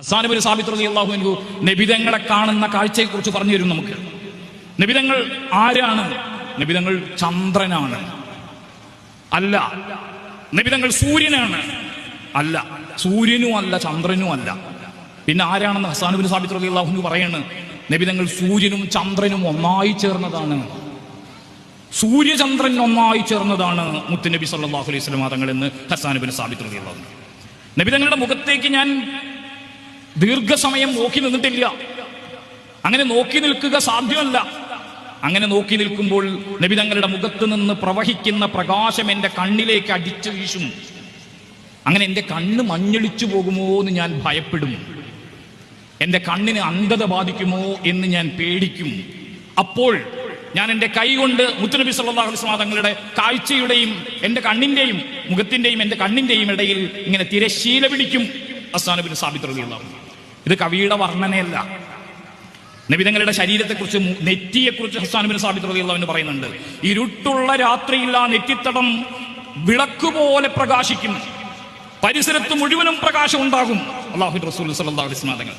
ഹസ്സാൻ ഇബ്നു സാബിത്ത് റളിയല്ലാഹു അൻഹു നബിതങ്ങളെ കാണുന്ന കാഴ്ചയെക്കുറിച്ച് പറഞ്ഞു തരും നമുക്ക്. നബിതങ്ങൾ ആരാണ്? നബിതങ്ങൾ ചന്ദ്രനാണ്? അല്ല. നബിതങ്ങൾ സൂര്യനാണ്? അല്ല. സൂര്യനും അല്ല, ചന്ദ്രനും അല്ല. പിന്നെ ആരാണെന്ന് ഹസ്സാൻ ഇബ്നു സാബിത്ത് റളിയല്ലാഹു അൻഹു പറയാണ്, നബിതങ്ങൾ സൂര്യനും ചന്ദ്രനും ഒന്നായി ചേർന്നതാണ്. സൂര്യചന്ദ്രൻ ഒന്നായി ചേർന്നതാണ് മുത്തുനബി സല്ലല്ലാഹു അലൈഹി വസല്ലം തങ്ങൾ എന്ന് ഹസ്സാൻ ഇബ്നു സാബിത്ത് റളിയല്ലാഹു അൻഹു. നബിതങ്ങളുടെ മുഖത്തേക്ക് ഞാൻ ദീർഘസമയം നോക്കി നിന്നിട്ടില്ല. അങ്ങനെ നോക്കി നിൽക്കുക സാധ്യമല്ല. അങ്ങനെ നോക്കി നിൽക്കുമ്പോൾ നബിതങ്ങളുടെ മുഖത്ത് നിന്ന് പ്രവഹിക്കുന്ന പ്രകാശം എൻ്റെ കണ്ണിലേക്ക് അടിച്ചു വീശും. അങ്ങനെ എൻ്റെ കണ്ണ് മഞ്ഞളിച്ചു പോകുമോ എന്ന് ഞാൻ ഭയപ്പെടും. എൻ്റെ കണ്ണിന് അന്ധത ബാധിക്കുമോ എന്ന് ഞാൻ പേടിക്കും. അപ്പോൾ ഞാൻ എൻ്റെ കൈ കൊണ്ട് മുത്തുനബി സല്ലല്ലാഹു അലൈഹി വസല്ലം തങ്ങളുടെ കാഴ്ചയുടെയും എൻ്റെ കണ്ണിൻ്റെയും മുഖത്തിൻ്റെയും എൻ്റെ കണ്ണിൻ്റെയും ഇടയിൽ ഇങ്ങനെ തിരശ്ശീല പിടിക്കും. ഹസ്സാൻ ഇബ്നു സാബിത്ത് റളിയല്ലാഹു അൻഹു. ഇത് കവിയുടെ വർണ്ണനയല്ല. നബിതങ്ങളുടെ ശരീരത്തെക്കുറിച്ച്, നെറ്റിയെക്കുറിച്ച് ഹസ്സാൻ ഇബ്നു സാബിത്ത് റളിയല്ലാഹു അൻഹു പറയുന്നുണ്ട്. ഇരുട്ടുള്ള രാത്രിയിൽ ആ നെറ്റിത്തടം വിളക്കുപോലെ പ്രകാശിക്കും. പരിസരത്ത് മുഴുവനും പ്രകാശം ഉണ്ടാകും. അല്ലാഹുവിന്റെ റസൂൽ സല്ലല്ലാഹു അലൈഹി വസല്ലം തങ്ങൾ